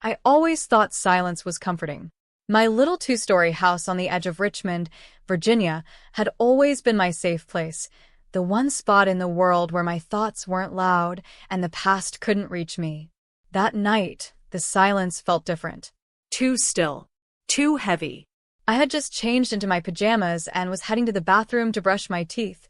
I always thought silence was comforting. My little two-story house on the edge of Richmond, Virginia, had always been my safe place, the one spot in the world where my thoughts weren't loud and the past couldn't reach me. That night, the silence felt different. Too still. Too heavy. I had just changed into my pajamas and was heading to the bathroom to brush my teeth,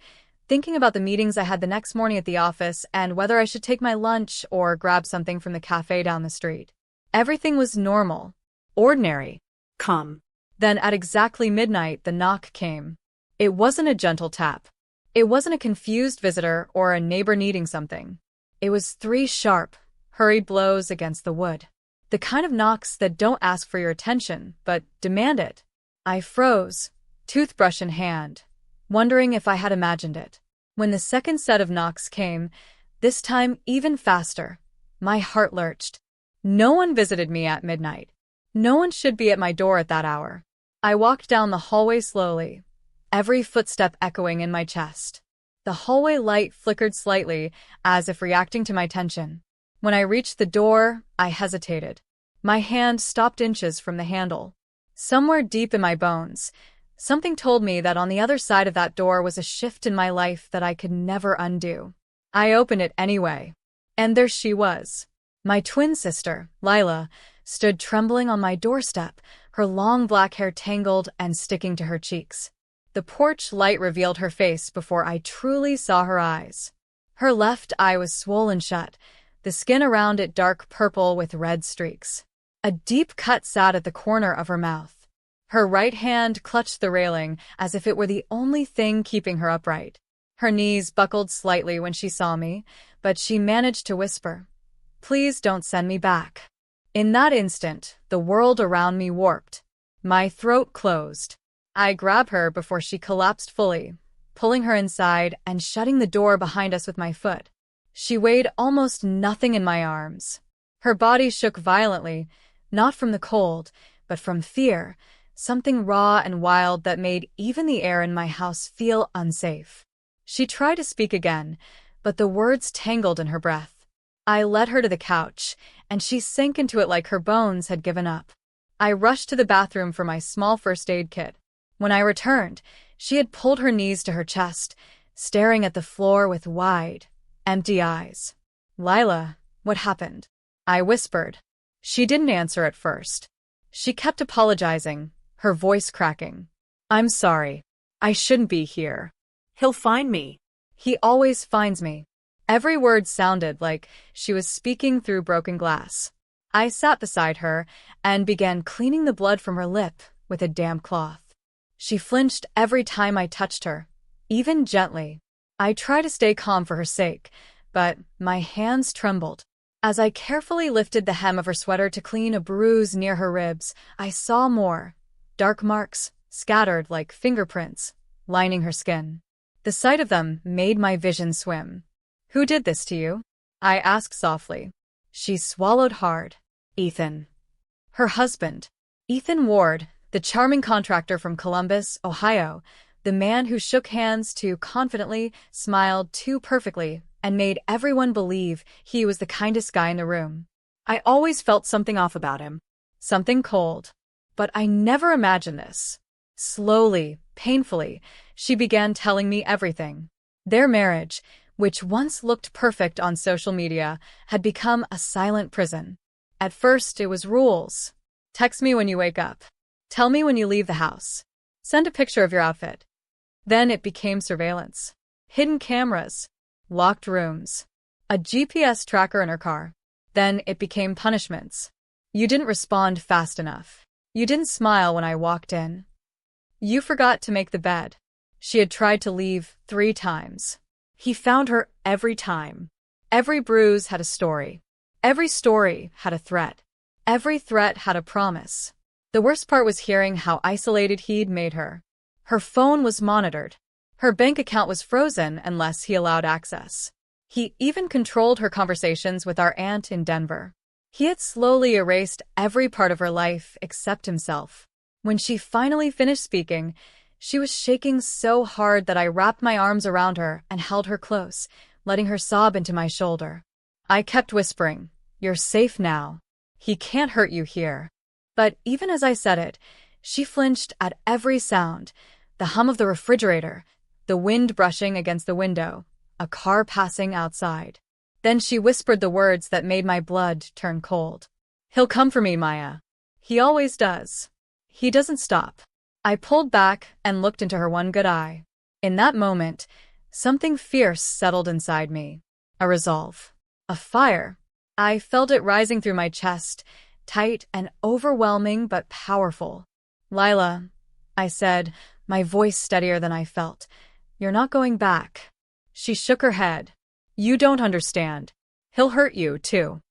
thinking about the meetings I had the next morning at the office and whether I should take my lunch or grab something from the cafe down the street. Everything was normal, ordinary. Calm. Then at exactly midnight, the knock came. It wasn't a gentle tap. It wasn't a confused visitor or a neighbor needing something. It was three sharp, hurried blows against the wood. The kind of knocks that don't ask for your attention, but demand it. I froze, toothbrush in hand, wondering if I had imagined it. When the second set of knocks came, this time even faster, my heart lurched. No one visited me at midnight. No one should be at my door at that hour. I walked down the hallway slowly, every footstep echoing in my chest. The hallway light flickered slightly, as if reacting to my tension. When I reached the door, I hesitated. My hand stopped inches from the handle. Somewhere deep in my bones, something told me that on the other side of that door was a shift in my life that I could never undo. I opened it anyway. And there she was. My twin sister, Lila, stood trembling on my doorstep, her long black hair tangled and sticking to her cheeks. The porch light revealed her face before I truly saw her eyes. Her left eye was swollen shut, the skin around it dark purple with red streaks. A deep cut sat at the corner of her mouth. Her right hand clutched the railing as if it were the only thing keeping her upright. Her knees buckled slightly when she saw me, but she managed to whisper, "Please don't send me back." In that instant, the world around me warped. My throat closed. I grabbed her before she collapsed fully, pulling her inside and shutting the door behind us with my foot. She weighed almost nothing in my arms. Her body shook violently, not from the cold, but from fear, something raw and wild that made even the air in my house feel unsafe. She tried to speak again, but the words tangled in her breath. I led her to the couch, and she sank into it like her bones had given up. I rushed to the bathroom for my small first aid kit. When I returned, she had pulled her knees to her chest, staring at the floor with wide, empty eyes. "Lila, what happened?" I whispered. She didn't answer at first. She kept apologizing, her voice cracking. "I'm sorry. I shouldn't be here." He'll find me. "He always finds me." Every word sounded like she was speaking through broken glass. I sat beside her and began cleaning the blood from her lip with a damp cloth. She flinched every time I touched her, even gently. I tried to stay calm for her sake, but my hands trembled. As I carefully lifted the hem of her sweater to clean a bruise near her ribs, I saw more, dark marks, scattered like fingerprints, lining her skin. The sight of them made my vision swim. "Who did this to you?" I asked softly. She swallowed hard. "Ethan." Her husband. Ethan Ward, the charming contractor from Columbus, Ohio, the man who shook hands too confidently, smiled too perfectly, and made everyone believe he was the kindest guy in the room. I always felt something off about him. Something cold. But I never imagined this. Slowly, painfully, she began telling me everything. Their marriage, which once looked perfect on social media, had become a silent prison. At first, it was rules. Text me when you wake up. Tell me when you leave the house. Send a picture of your outfit. Then it became surveillance. Hidden cameras. Locked rooms. A GPS tracker in her car. Then it became punishments. You didn't respond fast enough. You didn't smile when I walked in. You forgot to make the bed. She had tried to leave 3 times. He found her every time. Every bruise had a story. Every story had a threat. Every threat had a promise. The worst part was hearing how isolated he'd made her. Her phone was monitored. Her bank account was frozen unless he allowed access. He even controlled her conversations with our aunt in Denver. He had slowly erased every part of her life except himself. When she finally finished speaking, she was shaking so hard that I wrapped my arms around her and held her close, letting her sob into my shoulder. I kept whispering, "You're safe now." He can't hurt you here. But even as I said it, she flinched at every sound, the hum of the refrigerator, the wind brushing against the window, a car passing outside. Then she whispered the words that made my blood turn cold. He'll come for me, Maya. He always does. He doesn't stop. I pulled back and looked into her one good eye. In that moment, something fierce settled inside me. A resolve. A fire. I felt it rising through my chest, tight and overwhelming but powerful. Lila, I said, my voice steadier than I felt, you're not going back. She shook her head. You don't understand. He'll hurt you, too.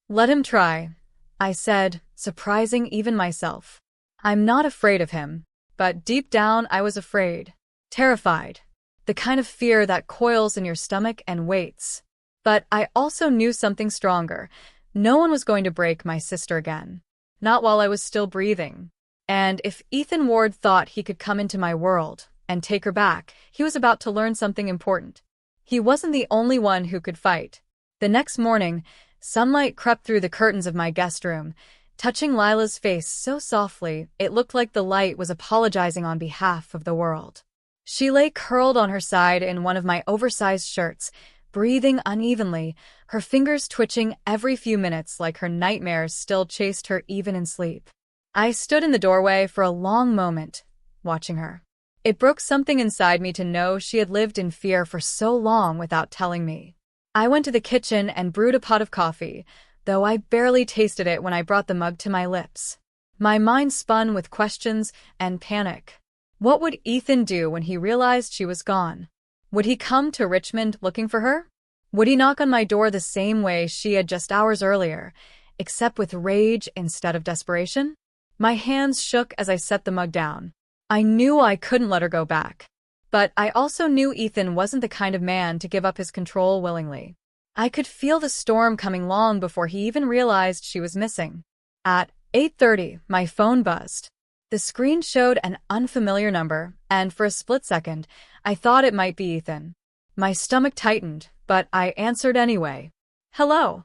Let him try, I said, surprising even myself. I'm not afraid of him, but deep down I was afraid. Terrified. The kind of fear that coils in your stomach and waits. But I also knew something stronger. No one was going to break my sister again. Not while I was still breathing. And if Ethan Ward thought he could come into my world and take her back, he was about to learn something important. He wasn't the only one who could fight. The next morning, sunlight crept through the curtains of my guest room, touching Lila's face so softly it looked like the light was apologizing on behalf of the world. She lay curled on her side in one of my oversized shirts, breathing unevenly, her fingers twitching every few minutes like her nightmares still chased her even in sleep. I stood in the doorway for a long moment, watching her. It broke something inside me to know she had lived in fear for so long without telling me. I went to the kitchen and brewed a pot of coffee, though I barely tasted it when I brought the mug to my lips. My mind spun with questions and panic. What would Ethan do when he realized she was gone? Would he come to Richmond looking for her? Would he knock on my door the same way she had just hours earlier, except with rage instead of desperation? My hands shook as I set the mug down. I knew I couldn't let her go back. But I also knew Ethan wasn't the kind of man to give up his control willingly. I could feel the storm coming long before he even realized she was missing. At 8:30, my phone buzzed. The screen showed an unfamiliar number, and for a split second, I thought it might be Ethan. My stomach tightened, but I answered anyway. Hello.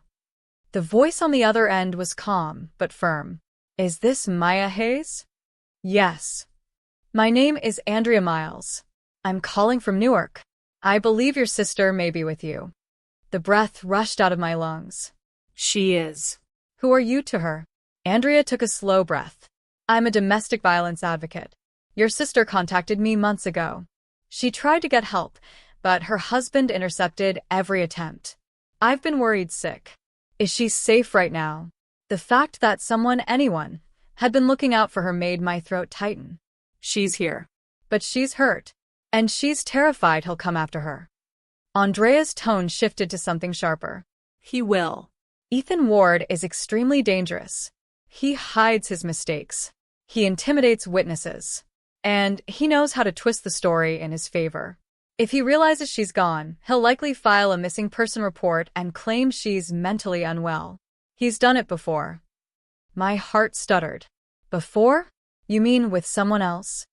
The voice on the other end was calm, but firm. Is this Maya Hayes? Yes. My name is Andrea Miles. I'm calling from Newark. I believe your sister may be with you. The breath rushed out of my lungs. She is. Who are you to her? Andrea took a slow breath. I'm a domestic violence advocate. Your sister contacted me months ago. She tried to get help, but her husband intercepted every attempt. I've been worried sick. Is she safe right now? The fact that anyone, had been looking out for her made my throat tighten. She's here. But she's hurt. And she's terrified he'll come after her. Andrea's tone shifted to something sharper. He will. Ethan Ward is extremely dangerous. He hides his mistakes. He intimidates witnesses. And he knows how to twist the story in his favor. If he realizes she's gone, he'll likely file a missing person report and claim she's mentally unwell. He's done it before. My heart stuttered. Before? You mean with someone else?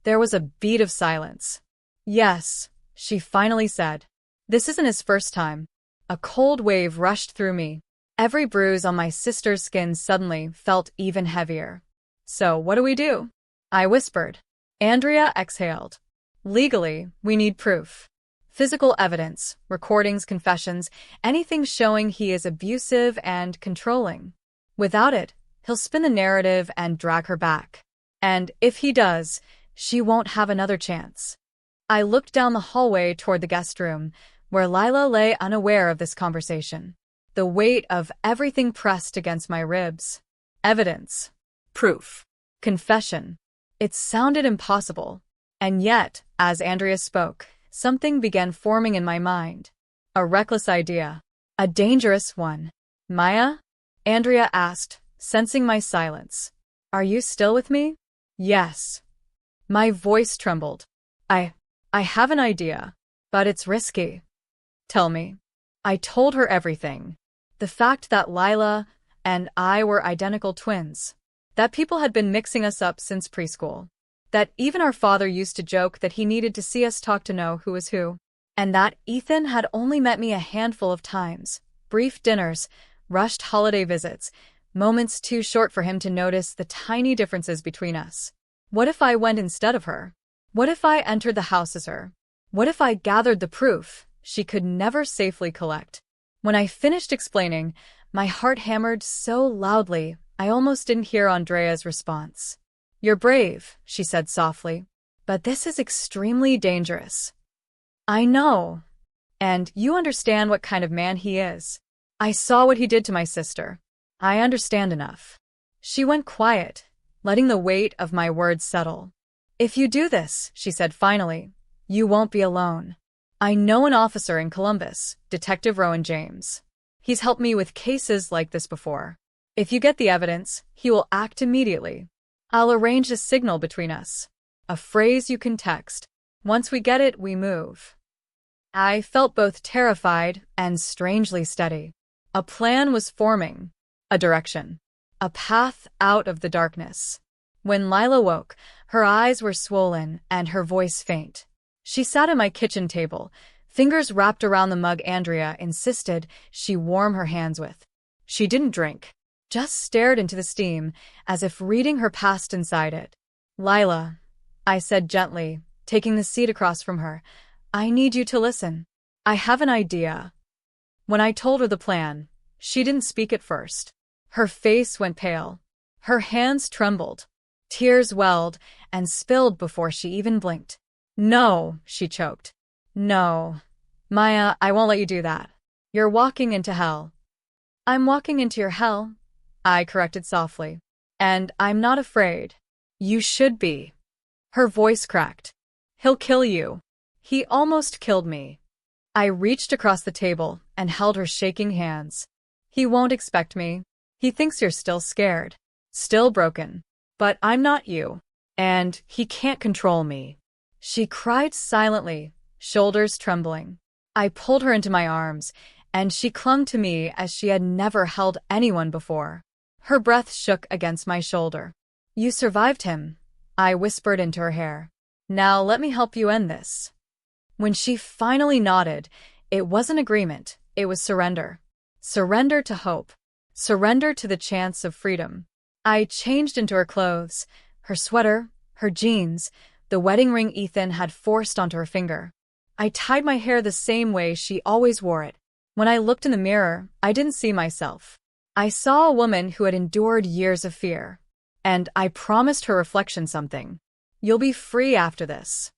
There was a beat of silence. Yes, she finally said. This isn't his first time. A cold wave rushed through me. Every bruise on my sister's skin suddenly felt even heavier. So what do we do? I whispered. Andrea exhaled. Legally, we need proof. Physical evidence, recordings, confessions, anything showing he is abusive and controlling. Without it, he'll spin the narrative and drag her back. And if he does, she won't have another chance. I looked down the hallway toward the guest room, where Lila lay unaware of this conversation. The weight of everything pressed against my ribs. Evidence. Proof. Confession. It sounded impossible. And yet, as Andrea spoke, something began forming in my mind. A reckless idea. A dangerous one. Maya? Andrea asked, sensing my silence. Are you still with me? Yes. My voice trembled. I have an idea, but it's risky. Tell me. I told her everything. The fact that Lila and I were identical twins. That people had been mixing us up since preschool. That even our father used to joke that he needed to see us talk to know who was who. And that Ethan had only met me a handful of times. Brief dinners, rushed holiday visits, moments too short for him to notice the tiny differences between us. What if I went instead of her? What if I entered the house as her? What if I gathered the proof she could never safely collect? When I finished explaining, my heart hammered so loudly I almost didn't hear Andrea's response. "You're brave," she said softly, "but this is extremely dangerous." "I know. And you understand what kind of man he is. I saw what he did to my sister. I understand enough." She went quiet, letting the weight of my words settle. "If you do this," she said finally, "you won't be alone. I know an officer in Columbus, Detective Rowan James. He's helped me with cases like this before. If you get the evidence, he will act immediately. I'll arrange a signal between us. A phrase you can text. Once we get it, we move." I felt both terrified and strangely steady. A plan was forming. A direction. A path out of the darkness. When Lila woke, her eyes were swollen and her voice faint. She sat at my kitchen table, fingers wrapped around the mug Andrea insisted she warm her hands with. She didn't drink, just stared into the steam, as if reading her past inside it. "Lila," I said gently, taking the seat across from her, "I need you to listen. I have an idea." When I told her the plan, she didn't speak at first. Her face went pale. Her hands trembled. Tears welled and spilled before she even blinked. "No," she choked. "No. Maya, I won't let you do that. You're walking into hell." "I'm walking into your hell," I corrected softly. "And I'm not afraid." "You should be." Her voice cracked. "He'll kill you. He almost killed me." I reached across the table and held her shaking hands. "He won't expect me. He thinks you're still scared. Still broken. But I'm not you. And he can't control me." She cried silently, shoulders trembling. I pulled her into my arms, and she clung to me as she had never held anyone before. Her breath shook against my shoulder. "You survived him," I whispered into her hair. "Now let me help you end this." When she finally nodded, it wasn't agreement, it was surrender. Surrender to hope. Surrender to the chance of freedom. I changed into her clothes, her sweater, her jeans, the wedding ring Ethan had forced onto her finger. I tied my hair the same way she always wore it. When I looked in the mirror, I didn't see myself. I saw a woman who had endured years of fear. And I promised her reflection something. "You'll be free after this."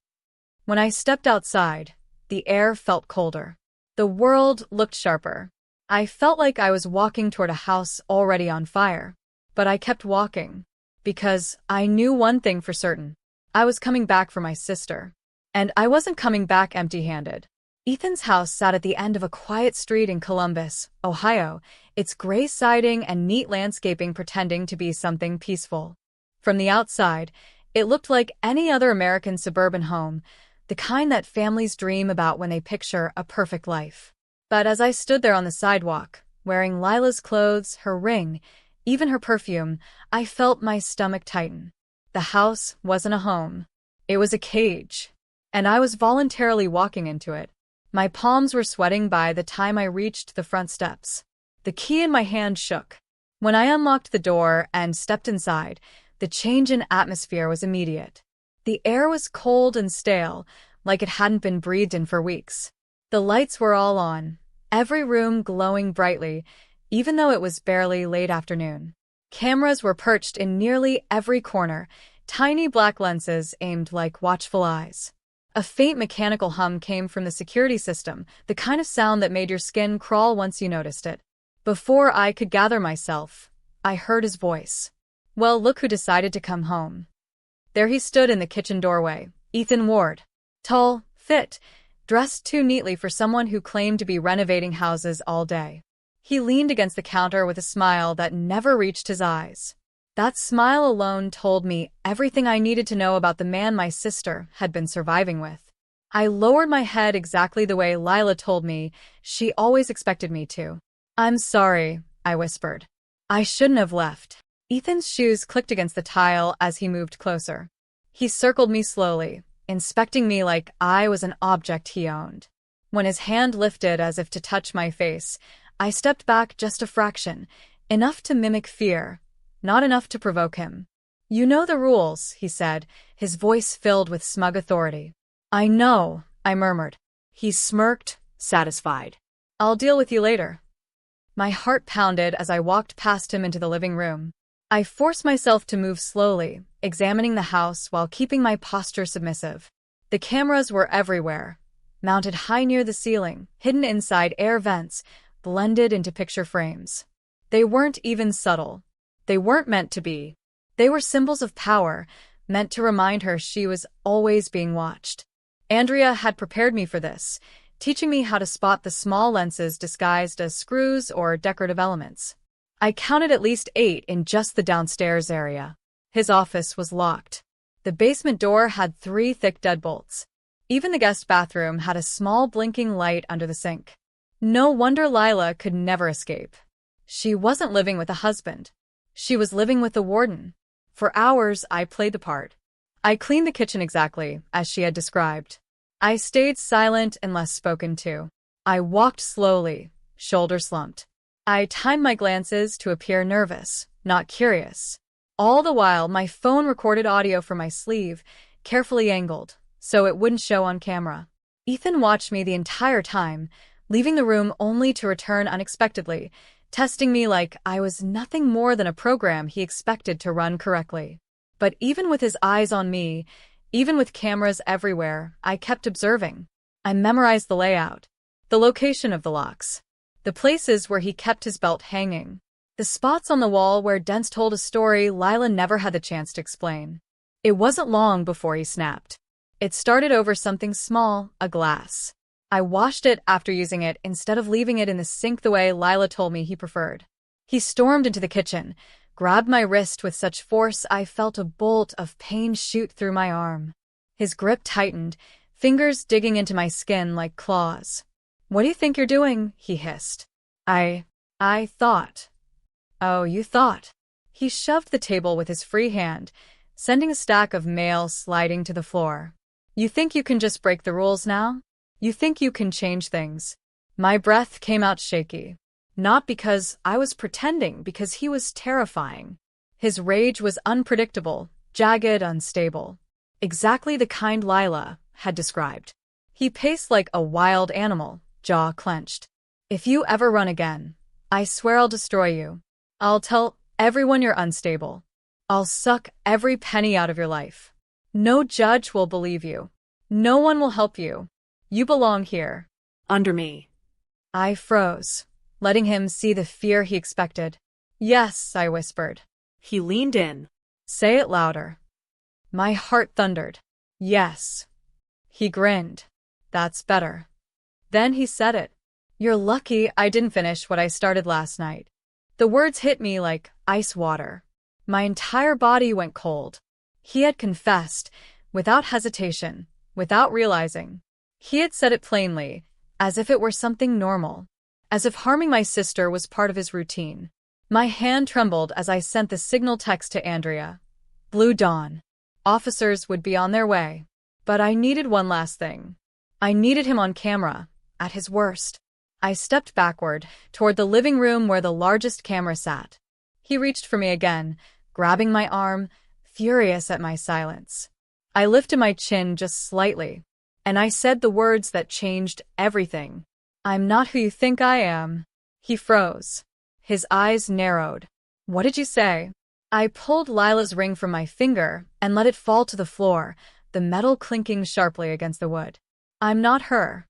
When I stepped outside, the air felt colder. The world looked sharper. I felt like I was walking toward a house already on fire. But I kept walking. Because I knew one thing for certain. I was coming back for my sister. And I wasn't coming back empty-handed. Ethan's house sat at the end of a quiet street in Columbus, Ohio, its gray siding and neat landscaping pretending to be something peaceful. From the outside, it looked like any other American suburban home, the kind that families dream about when they picture a perfect life. But as I stood there on the sidewalk, wearing Lila's clothes, her ring, even her perfume, I felt my stomach tighten. The house wasn't a home. It was a cage. And I was voluntarily walking into it. My palms were sweating by the time I reached the front steps. The key in my hand shook. When I unlocked the door and stepped inside, the change in atmosphere was immediate. The air was cold and stale, like it hadn't been breathed in for weeks. The lights were all on, every room glowing brightly, even though it was barely late afternoon. Cameras were perched in nearly every corner, tiny black lenses aimed like watchful eyes. A faint mechanical hum came from the security system, the kind of sound that made your skin crawl once you noticed it. Before I could gather myself, I heard his voice. "Well, look who decided to come home." There he stood in the kitchen doorway, Ethan Ward. Tall, fit, dressed too neatly for someone who claimed to be renovating houses all day. He leaned against the counter with a smile that never reached his eyes. That smile alone told me everything I needed to know about the man my sister had been surviving with. I lowered my head exactly the way Lila told me she always expected me to. "I'm sorry," I whispered. "I shouldn't have left." Ethan's shoes clicked against the tile as he moved closer. He circled me slowly, inspecting me like I was an object he owned. When his hand lifted as if to touch my face, I stepped back just a fraction, Enough to mimic fear, not enough to provoke him. "You know the rules," he said, his voice filled with smug authority. "I know," I murmured. He smirked, satisfied. "I'll deal with you later." My heart pounded as I walked past him into the living room. I forced myself to move slowly, examining the house while keeping my posture submissive. The cameras were everywhere, mounted high near the ceiling, hidden inside air vents, blended into picture frames. They weren't even subtle. They weren't meant to be. They were symbols of power, meant to remind her she was always being watched. Andrea had prepared me for this, teaching me how to spot the small lenses disguised as screws or decorative elements. I counted at least 8 in just the downstairs area. His office was locked. The basement door had 3 thick deadbolts. Even the guest bathroom had a small blinking light under the sink. No wonder Lila could never escape. She wasn't living with a husband. She was living with the warden. For hours, I played the part. I cleaned the kitchen exactly as she had described. I stayed silent unless spoken to. I walked slowly, shoulders slumped. I timed my glances to appear nervous, not curious. All the while, my phone recorded audio from my sleeve, carefully angled, so it wouldn't show on camera. Ethan watched me the entire time, leaving the room only to return unexpectedly, testing me like I was nothing more than a program he expected to run correctly. But even with his eyes on me, even with cameras everywhere, I kept observing. I memorized the layout, the location of the locks, the places where he kept his belt hanging, the spots on the wall where Dents told a story Lila never had the chance to explain. It wasn't long before he snapped. It started over something small, a glass. I washed it after using it instead of leaving it in the sink the way Lila told me he preferred. He stormed into the kitchen, grabbed my wrist with such force I felt a bolt of pain shoot through my arm. His grip tightened, fingers digging into my skin like claws. "What do you think you're doing?" he hissed. I thought. "Oh, you thought." He shoved the table with his free hand, sending a stack of mail sliding to the floor. "You think you can just break the rules now? You think you can change things?" My breath came out shaky. Not because I was pretending, because he was terrifying. His rage was unpredictable, jagged, unstable. Exactly the kind Lila had described. He paced like a wild animal, jaw clenched. "If you ever run again, I swear I'll destroy you. I'll tell everyone you're unstable. I'll suck every penny out of your life. No judge will believe you. No one will help you. You belong here." Under me. I froze, letting him see the fear he expected. "Yes," I whispered. He leaned in. "Say it louder." My heart thundered. "Yes." He grinned. "That's better." Then he said it. "You're lucky I didn't finish what I started last night." The words hit me like ice water. My entire body went cold. He had confessed, without hesitation, without realizing. He had said it plainly, as if it were something normal, as if harming my sister was part of his routine. My hand trembled as I sent the signal text to Andrea. Blue dawn. Officers would be on their way. But I needed one last thing. I needed him on camera, at his worst. I stepped backward, toward the living room where the largest camera sat. He reached for me again, grabbing my arm, furious at my silence. I lifted my chin just slightly, and I said the words that changed everything. "I'm not who you think I am." He froze. His eyes narrowed. "What did you say?" I pulled Lila's ring from my finger and let it fall to the floor, the metal clinking sharply against the wood. "I'm not her."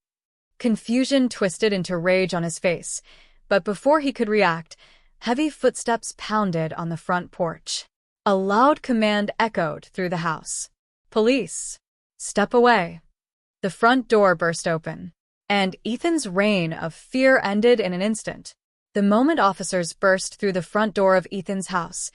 Confusion twisted into rage on his face, but before he could react, heavy footsteps pounded on the front porch. A loud command echoed through the house. "Police! Step away!" The front door burst open, and Ethan's reign of fear ended in an instant. The moment officers burst through the front door of Ethan's house,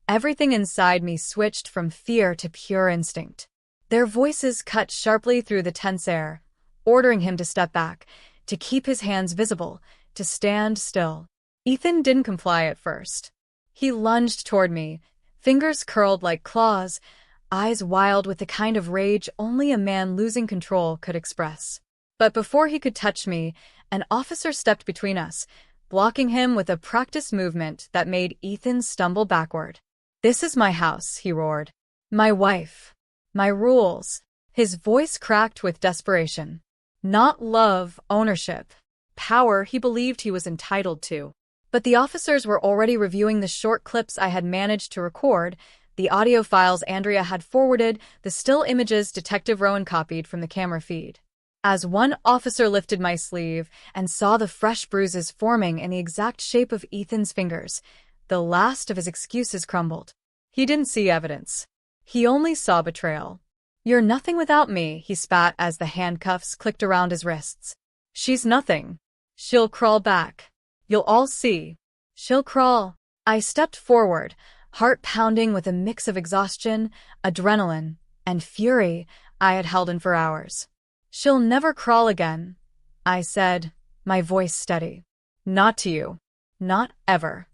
everything inside me switched from fear to pure instinct. Their voices cut sharply through the tense air, ordering him to step back, to keep his hands visible, to stand still. Ethan didn't comply at first. He lunged toward me, fingers curled like claws, eyes wild with the kind of rage only a man losing control could express. But before he could touch me, an officer stepped between us, blocking him with a practiced movement that made Ethan stumble backward. "This is my house," he roared. "My wife. My rules." His voice cracked with desperation. Not love, ownership, power he believed he was entitled to. But the officers were already reviewing the short clips I had managed to record, the audio files Andrea had forwarded, the still images Detective Rowan copied from the camera feed. As one officer lifted my sleeve and saw the fresh bruises forming in the exact shape of Ethan's fingers, the last of his excuses crumbled. He didn't see evidence. He only saw betrayal. "You're nothing without me," he spat as the handcuffs clicked around his wrists. "She's nothing. She'll crawl back. You'll all see. She'll crawl." I stepped forward, heart pounding with a mix of exhaustion, adrenaline, and fury I had held in for hours. "She'll never crawl again," I said, my voice steady. "Not to you. Not ever."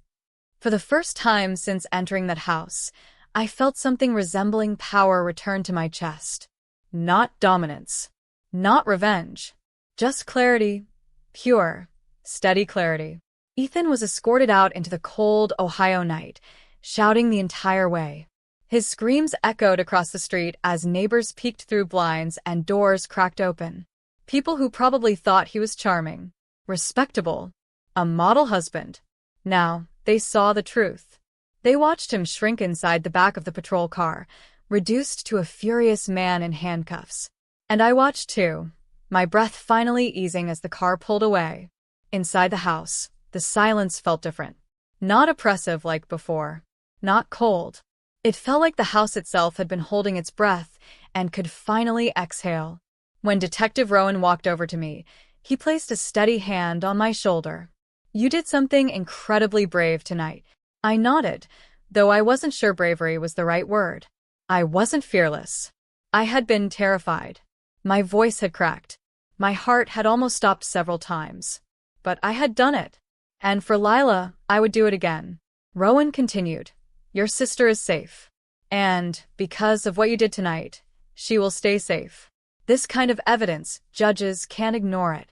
For the first time since entering that house, I felt something resembling power return to my chest. Not dominance. Not revenge. Just clarity. Pure, steady clarity. Ethan was escorted out into the cold Ohio night, shouting the entire way. His screams echoed across the street as neighbors peeked through blinds and doors cracked open. People who probably thought he was charming, respectable, a model husband. Now, they saw the truth. They watched him shrink inside the back of the patrol car, reduced to a furious man in handcuffs. And I watched too, my breath finally easing as the car pulled away. Inside the house, the silence felt different. Not oppressive like before. Not cold. It felt like the house itself had been holding its breath and could finally exhale. When Detective Rowan walked over to me, he placed a steady hand on my shoulder. "You did something incredibly brave tonight." I nodded, though I wasn't sure bravery was the right word. I wasn't fearless. I had been terrified. My voice had cracked. My heart had almost stopped several times. But I had done it. And for Lila, I would do it again. Rowan continued. "Your sister is safe. And, because of what you did tonight, she will stay safe. This kind of evidence, judges can't ignore it."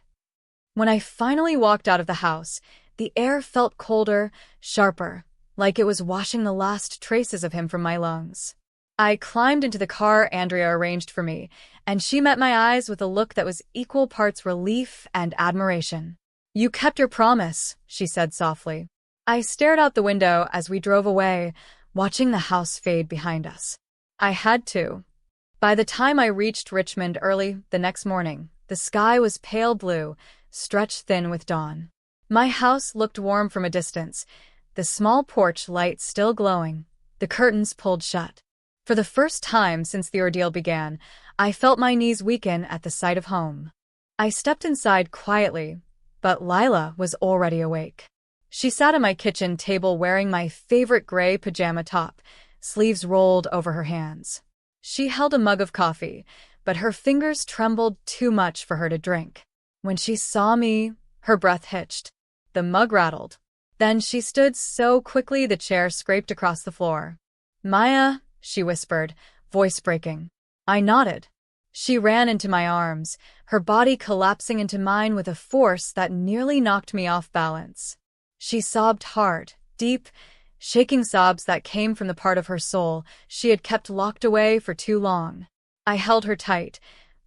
When I finally walked out of the house, the air felt colder, sharper, like it was washing the last traces of him from my lungs. I climbed into the car Andrea arranged for me, and she met my eyes with a look that was equal parts relief and admiration. "You kept your promise," she said softly. I stared out the window as we drove away, watching the house fade behind us. I had to. By the time I reached Richmond early the next morning, the sky was pale blue, stretched thin with dawn. My house looked warm from a distance, the small porch light still glowing, the curtains pulled shut. For the first time since the ordeal began, I felt my knees weaken at the sight of home. I stepped inside quietly, but Lila was already awake. She sat at my kitchen table wearing my favorite gray pajama top, sleeves rolled over her hands. She held a mug of coffee, but her fingers trembled too much for her to drink. When she saw me, her breath hitched. The mug rattled. Then she stood so quickly the chair scraped across the floor. "Maya," she whispered, voice breaking. I nodded. She ran into my arms, her body collapsing into mine with a force that nearly knocked me off balance. She sobbed hard, deep, shaking sobs that came from the part of her soul she had kept locked away for too long. I held her tight,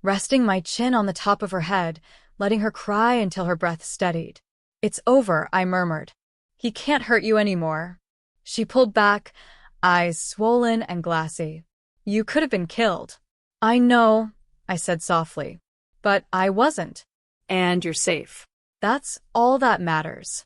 resting my chin on the top of her head, letting her cry until her breath steadied. "It's over," I murmured. "He can't hurt you anymore." She pulled back, eyes swollen and glassy. "You could have been killed." "I know," I said softly. "But I wasn't." And you're safe. That's all that matters.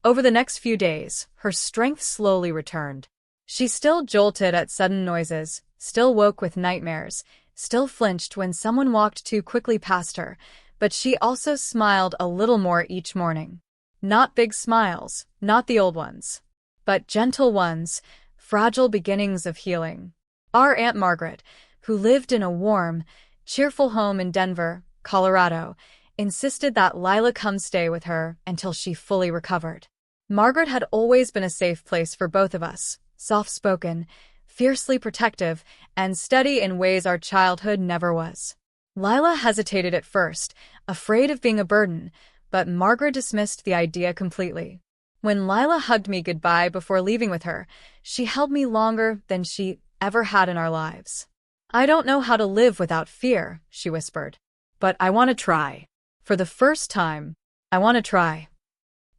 Over the next few days, her strength slowly returned. She still jolted at sudden noises, still woke with nightmares, still flinched when someone walked too quickly past her, but she also smiled a little more each morning. Not big smiles, not the old ones, but gentle ones, fragile beginnings of healing. Our Aunt Margaret, who lived in a warm, cheerful home in Denver, Colorado, insisted that Lila come stay with her until she fully recovered. Margaret had always been a safe place for both of us, soft-spoken, fiercely protective, and steady in ways our childhood never was. Lila hesitated at first, afraid of being a burden, but Margaret dismissed the idea completely. When Lila hugged me goodbye before leaving with her, she held me longer than she ever had in our lives. "I don't know how to live without fear," she whispered. But I want to try. "For the first time, I want to try."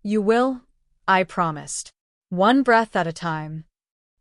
"You will," I promised. One breath at a time.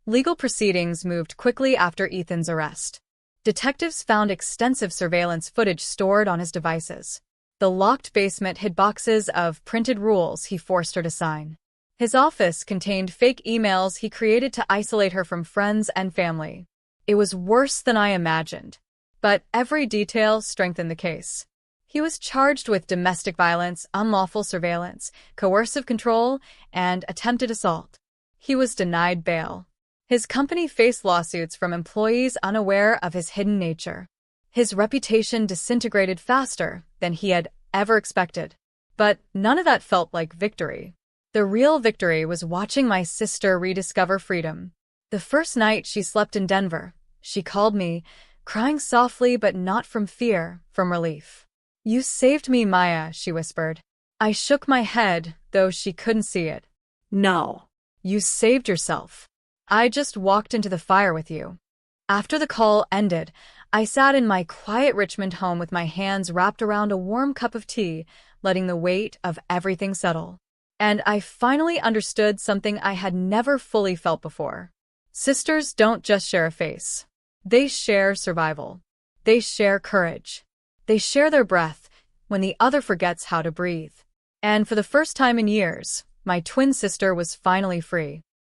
Legal proceedings moved quickly after Ethan's arrest. Detectives found extensive surveillance footage stored on his devices. The locked basement hid boxes of printed rules he forced her to sign. His office contained fake emails he created to isolate her from friends and family. It was worse than I imagined. But every detail strengthened the case. He was charged with domestic violence, unlawful surveillance, coercive control, and attempted assault. He was denied bail. His company faced lawsuits from employees unaware of his hidden nature. His reputation disintegrated faster than he had ever expected. But none of that felt like victory. The real victory was watching my sister rediscover freedom. The first night she slept in Denver, she called me, crying softly but not from fear, from relief. "You saved me, Maya," she whispered. I shook my head, though she couldn't see it. No. "You saved yourself. I just walked into the fire with you." After the call ended, I sat in my quiet Richmond home with my hands wrapped around a warm cup of tea, letting the weight of everything settle. And I finally understood something I had never fully felt before. Sisters don't just share a face. They share survival. They share courage. They share their breath when the other forgets how to breathe. And for the first time in years, my twin sister was finally free.